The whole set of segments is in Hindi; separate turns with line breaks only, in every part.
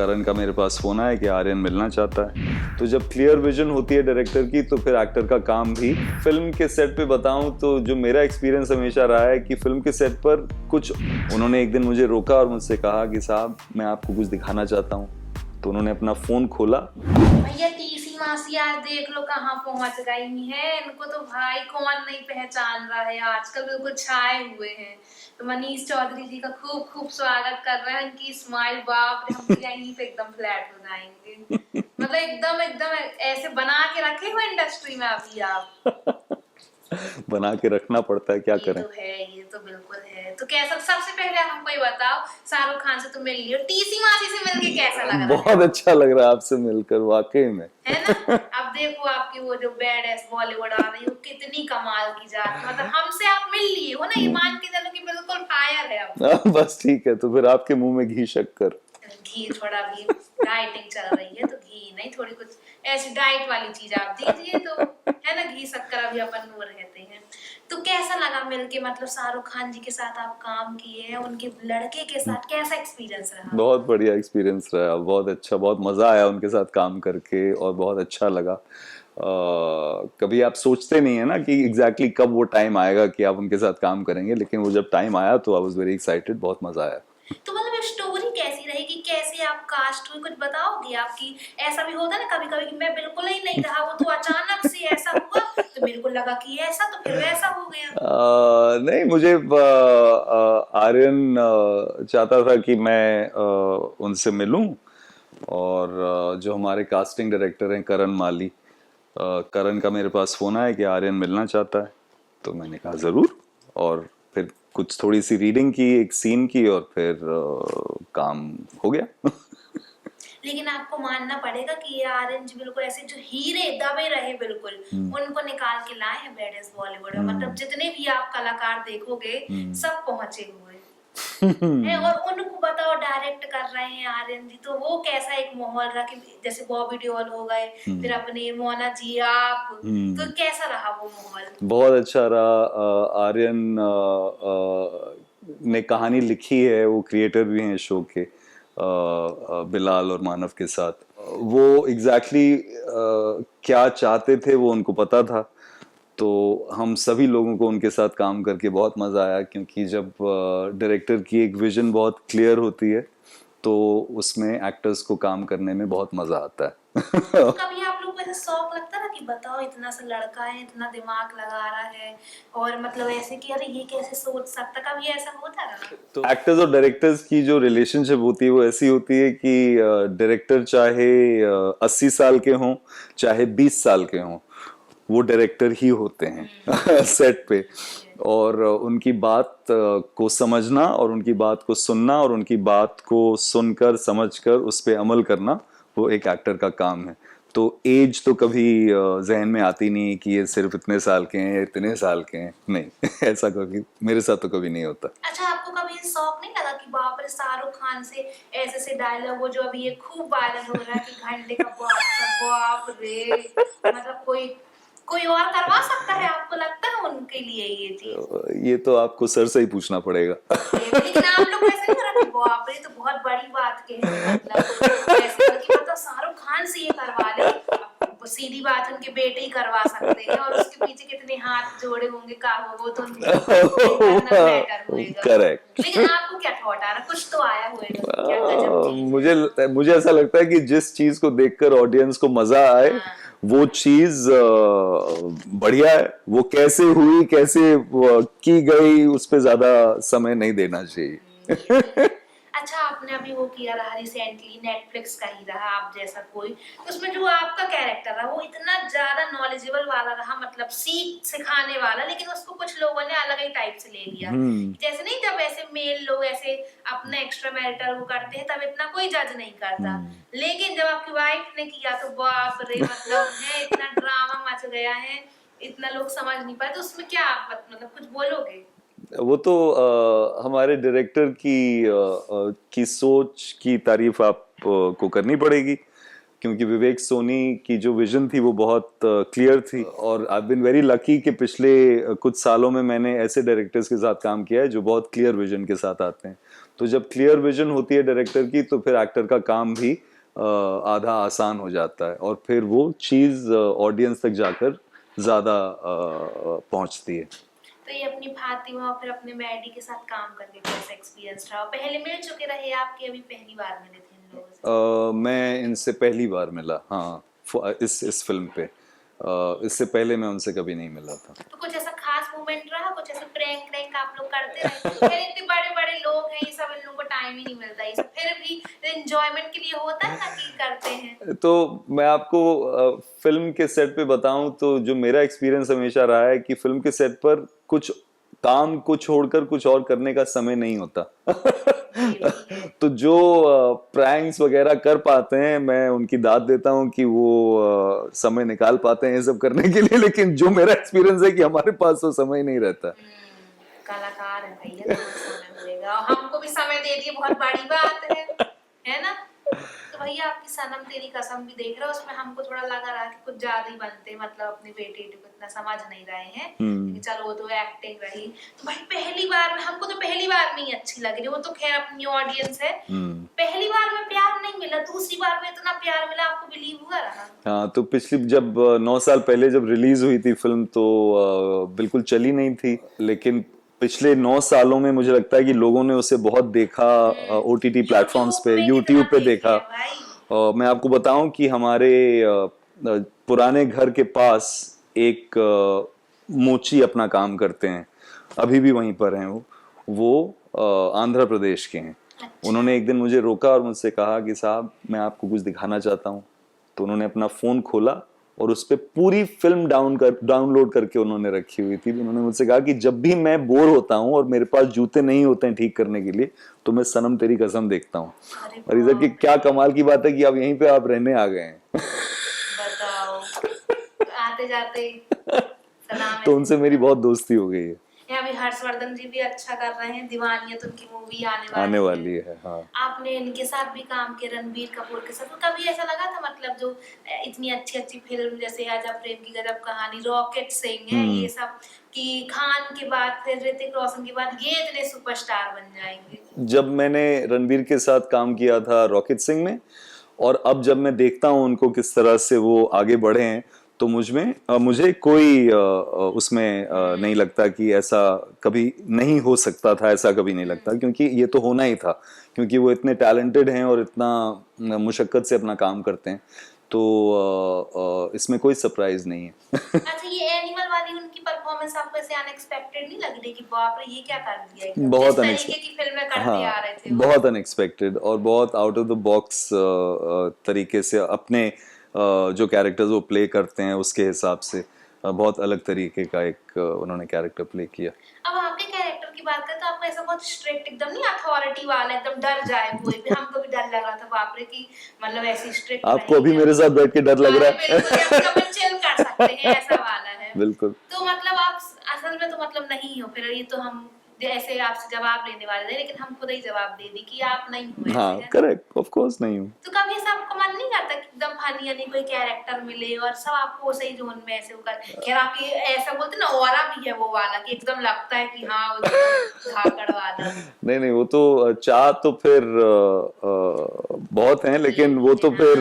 करण का मेरे पास फोन आया कि आर्यन मिलना चाहता है। तो जब क्लियर विजन होती है डायरेक्टर की तो फिर एक्टर का काम भी। फिल्म के सेट पे बताऊं तो जो मेरा एक्सपीरियंस हमेशा रहा है कि फिल्म के सेट पर कुछ उन्होंने एक दिन मुझे रोका और मुझसे कहा कि साहब मैं आपको कुछ दिखाना चाहता हूँ। तो उन्होंने अपना फोन खोला।
भैया तीसी मासी आज देख लो कहाँ पहुंच गई है। इनको तो भाई कौन नहीं पहचान रहा है, आजकल बिल्कुल छाए हुए हैं। तो मनीष चौधरी जी का खूब खूब स्वागत कर रहे हैं। इनकी स्माइल बाप रे, हम तो यहीं पे एकदम फ्लैट हो जाएंगे। मतलब एकदम एकदम ऐसे बना के रखे हुए इंडस्ट्री में अभी आप।
बना के रखना पड़ता है, क्या
ये
करें।
तो है, ये तो बिल्कुल है। तो कैसा, सबसे पहले हमको ये बताओ, शाहरुख खान से तुम मिल लियो, टीसी मासी से मिलके कैसा लग रहा है?
बहुत अच्छा लग रहा है आपसे मिलकर, वाकई में।
है ना। अब देखो आपकी वो जो बैड एस बॉलीवुड आ रही है, वो कितनी कमाल की जात, मतलब हमसे आप मिल लिए हो ना, ये मान के चलो कि बिल्कुल फायर है अब।
बस ठीक है, तो फिर आपके मुंह में घी शक्कर।
घी थोड़ा भी, डाइटिंग चल रही है तो घी नहीं, थोड़ी कुछ ऐसी डाइट वाली चीज आप दीजिए तो है ना, घी शक्कर अभी अपन वो रहते हैं। तो कैसा लगा मिलके, मतलब शाहरुख खान जी के साथ आप काम किए हैं, उनके लड़के के साथ कैसा एक्सपीरियंस रहा
बहुत
आपका?
बढ़िया एक्सपीरियंस रहा, बहुत अच्छा, बहुत मजा आया उनके साथ काम करके और बहुत अच्छा लगा। कभी आप सोचते नहीं है ना कि एग्जैक्टली कब वो टाइम आएगा कि आप उनके साथ काम करेंगे, लेकिन वो जब टाइम आया तो आई वाज वेरी एक्साइटेड, बहुत मजा आया।
तो मतलब स्टोरी कैसी रहेगी, कैसे आप कास्ट हुई, कुछ बताओगे आपकी? ऐसा भी होता है ना कभी कभी कि मैं बिल्कुल ही नहीं रहा, वो तो अचानक से ऐसा हुआ तो मेरे को लगा कि ऐसा, तो फिर वैसा हो गया।
नहीं, मुझे आर्यन चाहता था कि मैं उनसे मिलूं। और जो हमारे कास्टिंग डायरेक्टर हैं करण माली, करण का मेरे पास फोन आया कि आर्यन मिलना चाहता है। तो मैंने कहा जरूर। और फिर कुछ थोड़ी सी रीडिंग की, एक सीन की, और फिर काम हो गया।
लेकिन आपको मानना पड़ेगा कि ये आर्यन जी बिल्कुल ऐसे जो हीरे दबे रहे बिल्कुल, उनको निकाल के लाए हैं बैड एस बॉलीवुड में। मतलब जितने भी आप कलाकार देखोगे सब पहुंचे हुए हैं। और उनको बताओ डायरेक्ट कर रहे हैं आर्यन जी, तो वो कैसा एक माहौल रहा कि जैसे बॉबी देओल हो गए, फिर अपने मोना जी आप, तो कैसा रहा वो माहौल?
बहुत अच्छा रहा। आर्यन ने कहानी लिखी है, वो क्रिएटर भी हैं शो के, बिलाल और मानव के साथ। वो एग्जैक्टली क्या चाहते थे वो उनको पता था। तो हम सभी लोगों को उनके साथ काम करके बहुत मजा आया, क्योंकि जब डायरेक्टर की एक विजन बहुत क्लियर होती है तो उसमें एक्टर्स को काम करने में बहुत मजा आता है।
तो कभी आप लोग को ऐसा शौक लगता ना कि बताओ इतना सा लड़का है, इतना दिमाग लगा रहा है, और मतलब ऐसे कि अरे ये कैसे सोच सकता, कभी ऐसा होता रहा?
तो एक्टर्स और डायरेक्टर्स की जो रिलेशनशिप होती है वो ऐसी होती है कि डायरेक्टर चाहे 80 साल के हों, चाहे 20 साल के हों, वो डायरेक्टर ही होते हैं सेट पे। और उनकी बात को समझना और उनकी बात को सुनना और उनकी बात को सुनकर समझकर उस पर अमल करना, वो एक एक्टर का काम है। तो एज तो कभी जहन में आती नहीं कि ये सिर्फ इतने साल के हैं या इतने साल के हैं, नहीं। ऐसा कभी मेरे साथ तो कभी नहीं होता।
अच्छा, आपको कभी ये शौक नहीं लगा कि बाप रे शाहरुख खान से ऐसे ऐसे डायलॉग, वो जो अभी ये खूब वायरल हो रहा है कि घंटे का बाप रे, मतलब कोई कोई और करवा सकता है? आपको लगता है उनके लिए ये चीज?
ये तो आपको सर से ही पूछना पड़ेगा।
लेकिन आप लोग ऐसे नहीं करा कि बाप रे तो बहुत बड़ी बात कह दी, मतलब ऐसे करके मतलब शाहरुख खान से ये करवा ले, अब सीधी बात उनके बेटे ही करवा सकते हैं, और उसके पीछे कितने हाथ जोड़े होंगे का वो तो उनके इंटरनल मैटर होएगा।
करेक्ट।
लेकिन आपको क्या थॉट आ रहा, कुछ तो आया होएगा कि क्या गजब चीज
मुझे मुझे ऐसा लगता है कि जिस चीज को देखकर ऑडियंस को मजा आए,
है। हाँ।
वो चीज बढ़िया है। वो कैसे हुई, कैसे की गई, उस पे ज्यादा समय नहीं देना
ये तो है।
चाहिए।
अच्छा, आपने अभी वो किया रहा रिसेंटली, नेटफ्लिक्स का ही रहा आप जैसा कोई, तो उसमें जो आपका कैरेक्टर रहा वो इतना ज्यादा नॉलेजेबल वाला रहा, मतलब सीख सिखाने वाला, लेकिन उसको कुछ लोगों ने अलग ही टाइप से ले लिया। जैसे नहीं, जब ऐसे मेल लोग ऐसे अपना एक्स्ट्रा मैरिटल वो करते हैं तब इतना कोई जज नहीं करता, लेकिन जब आपकी वाइफ ने किया तो बाप रे, मतलब है इतना ड्रामा मच गया है, इतना लोग समझ नहीं पाए। तो उसमें क्या आप मतलब कुछ बोलोगे?
वो तो हमारे डायरेक्टर की सोच की तारीफ आप को करनी पड़ेगी, क्योंकि विवेक सोनी की जो विजन थी वो बहुत क्लियर थी। और आई बीन वेरी लकी कि पिछले कुछ सालों में मैंने ऐसे डायरेक्टर्स के साथ काम किया है जो बहुत क्लियर विजन के साथ आते हैं। तो जब क्लियर विजन होती है डायरेक्टर की तो फिर एक्टर का काम भी आधा आसान हो जाता है और फिर वो चीज ऑडियंस तक जाकर ज्यादा पहुंचती है।
तो ये अपनी फातिमा और फिर अपने मैडी के साथ काम करके कैसा एक्सपीरियंस रहा? पहले मिल चुके रहे आपके, अभी पहली बार मिले थे इन लोगों से?
मैं इनसे पहली बार मिला, हाँ, इस फिल्म पे। इससे पहले मैं उनसे कभी नहीं मिला था।
तो कुछ ऐसा खास मोमेंट रहा, कुछ ऐसे प्रैंक प्रैंक आप लोग करते रहे? फिर इतने बड़े बड़े लोग हैं, ये सब इन लोगों को टाइम ही नहीं मिलता, ये सब फिर भी एंजॉयमेंट के लिए होता है ना कि करते हैं।
तो मैं आपको फिल्म के सेट पे बताऊं तो जो मेरा एक्सपीरियंस हमेशा रहा है कि फिल्म के सेट पर कुछ काम को छोड़कर कुछ और करने का समय नहीं होता। तो जो प्रैंक्स वगैरह कर पाते हैं मैं उनकी दाद देता हूं कि वो समय निकाल पाते हैं ये सब करने के लिए, लेकिन जो मेरा एक्सपीरियंस है कि हमारे पास तो समय नहीं रहता।
कलाकार है भैया, तो समय मिलेगा और हमको भी समय दे दिए, बहुत बड़ी बात है ना? तो भैया आपकी सनम तेरी कसम भी देख रहा हूँ, उसमें हमको थोड़ा लगा रहा कि कुछ ज्यादा ही बनते, मतलब अपनी बेटी को इतना समझ नहीं रहे हैं, लेकिन चलो वो तो एक्टिंग रही। तो भाई पहली बार में हमको तो पहली बार में ही अच्छी लग रही, वो तो खैर अपनी ऑडियंस है। पहली बार में प्यार नहीं मिला, दूसरी बार में इतना प्यार मिला, आपको बिलीव हुआ रहा?
हाँ, तो पिछली जब 9 साल पहले जब रिलीज हुई थी फिल्म तो बिल्कुल चली नहीं थी, लेकिन पिछले 9 सालों में मुझे लगता है कि लोगों ने उसे बहुत देखा, ओटीटी प्लेटफॉर्म्स पे, यूट्यूब पे देखा। मैं आपको बताऊं कि हमारे पुराने घर के पास एक मोची अपना काम करते हैं, अभी भी वहीं पर हैं वो आंध्र प्रदेश के हैं। उन्होंने एक दिन मुझे रोका और मुझसे कहा कि साहब मैं आपको कुछ दिखाना चाहता हूँ। तो उन्होंने अपना फोन खोला और उस पर पूरी फिल्म डाउनलोड करके उन्होंने रखी हुई थी। उन्होंने मुझसे कहा कि जब भी मैं बोर होता हूँ और मेरे पास जूते नहीं होते हैं ठीक करने के लिए तो मैं सनम तेरी कसम देखता हूँ। और इधर की क्या कमाल की बात है कि अब यहीं पे आप रहने आ गए हैं।
बताओ, आते जाते सलाम।
तो उनसे मेरी बहुत दोस्ती हो गई है।
अभी हर्षवर्धन जी भी अच्छा कर रहे हैं, दीवानियत उनकी मूवी आने
वाली है। हाँ,
आपने इनके साथ भी काम किया, रणबीर कपूर के साथ, तो कभी ऐसा लगा था मतलब जो इतनी अच्छी अच्छी फिल्म जैसे आजा प्रेम की गजब कहानी, रॉकेट सिंह है, ये सब कि खान के बाद फिर ऋतिक रोशन के बाद ये इतने सुपरस्टार बन जाएंगे? जब
मैंने रणबीर के साथ काम किया था रॉकेट सिंह में और अब जब मैं देखता हूँ उनको किस तरह से वो आगे बढ़े हैं तो मुझे कोई उसमें नहीं लगता कि ऐसा कभी नहीं हो सकता था, ऐसा कभी नहीं लगता, क्योंकि ये तो होना ही था, क्योंकि वो इतने टैलेंटेड हैं और इतना मुशक्कत से अपना काम करते हैं, तो इसमें कोई सरप्राइज नहीं है।
अच्छा, ये एनिमल वाली उनकी परफॉर्मेंस आपको ऐसे अनएक्सपेक्टेड नहीं लग रही कि बाप रे ये क्या कर दिया एकदम?
बहुत
जिस तरीके की फिल्में करते आ रहे थे
बहुत अनएक्सपेक्टेड और बहुत आउट ऑफ द बॉक्स तरीके से अपने जो कैरेक्टर्स वो प्ले करते हैं उसके हिसाब से बहुत अलग तरीके का एक उन्होंने कैरेक्टर प्ले किया।
अब आपके कैरेक्टर की बात करें तो आपको ऐसा बहुत स्ट्रिक्ट एकदम नहीं, अथॉरिटी वाला एकदम डर जाए कोई भी? हमको भी डर लग रहा था बाप रे कि मतलब ऐसी स्ट्रिक्ट
आपको अभी मेरे साथ बैठ के डर लग रहा है?
बिल्कुल, हम चिल कर सकते हैं, ऐसा वाला है।
बिल्कुल।
तो मतलब आप असल में तो मतलब नहीं हो, फिर ये तो हम ऐसे आपसे जवाब लेने वाले थे, लेकिन हम खुद ही जवाब दे दी कि आप नहीं हो ऐसे।
हाँ, करेक्ट, ऑफ कोर्स नहीं हूँ।
तो कभी ऐसा आपको मन नहीं करता कि एकदम फनी यानी कोई कैरेक्टर मिले और सब आपको सही जोन में ऐसे कर, खैर आपकी ऐसा बोलते ना ऑरा भी है वो वाला कि एकदम लगता है कि हाँ वो धाकड़ वाला?
नहीं, वो तो चाह तो फिर बहुत हैं, लेकिन वो तो फिर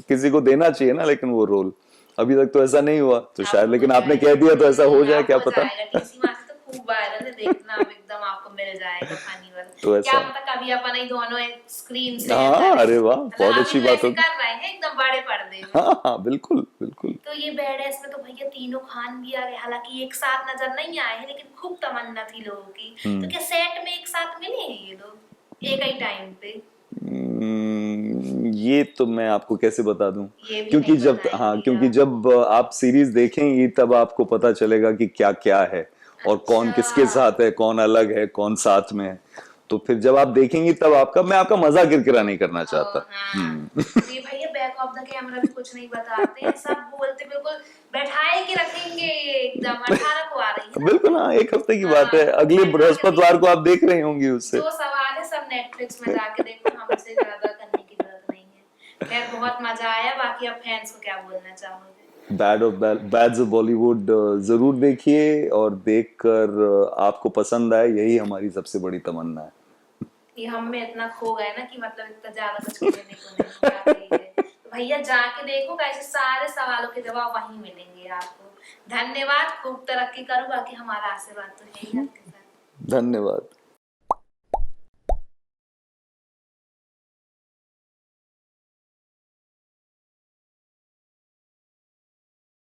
किसी को देना चाहिए ना, लेकिन वो रोल अभी तक तो ऐसा नहीं हुआ तो शायद, लेकिन आपने कह दिया तो ऐसा हो जाए, क्या पता।
खूब वायरल है, देखना अब एकदम आपको मिल जाएगा फनी वाला।
तो ऐसा
क्या पता कभी अपन ही दोनों स्क्रीन से
हाँ, अरे वाह, बहुत अच्छी बात होगी।
कर रहे हैं एकदम बड़े पर्दे में।
हाँ, बिल्कुल बिल्कुल।
तो ये बैडएस में तो भैया तीनों खान भी आ गए, हालांकि एक साथ नजर नहीं आए हैं, लेकिन खूब तमन्ना थी लोगों की। तो क्या सेट में एक साथ मिले हैं ये लोग एक ही टाइम पे?
ये तो मैं आपको कैसे बता दूं, क्योंकि जब आप सीरीज देखेंगी तब आपको पता चलेगा कि क्या क्या है और कौन किसके साथ है, कौन अलग है, कौन साथ में है। तो फिर जब आप देखेंगी तब मैं आपका मजा किरकिरा नहीं करना चाहता।
ये भैया बैक ऑफ द कैमरा भी कुछ नहीं बताते हैं, सब बोलते बिल्कुल बैठाए के रखेंगे एकदम। 18 को आ रही है
बिल्कुल, हाँ, एक हफ्ते की बात है, अगले बृहस्पतिवार को आप देख रही होंगी उससे।
जो सवाल है सब नेटफ्लिक्स में जाके देखो, हमसे ज्यादा करने की जरूरत नहीं है। खैर बहुत मजा आया, बाकी आप फैंस को क्या बोलना चाहोगे?
बैड्स ऑफ बॉलीवुड जरूर देखिए और देखकर आपको पसंद आए, यही हमारी सबसे बड़ी तमन्ना है।
ये हम में इतना खो गए ना कि मतलब इतना ज्यादा कुछ कहने को नहीं आ रही है। तो भैया जाके देखो, कैसे सारे सवालों के जवाब वहीं मिलेंगे आपको। धन्यवाद, खूब तरक्की करो, बाकी हमारा आशीर्वाद तो है ही आपके साथ।
धन्यवाद।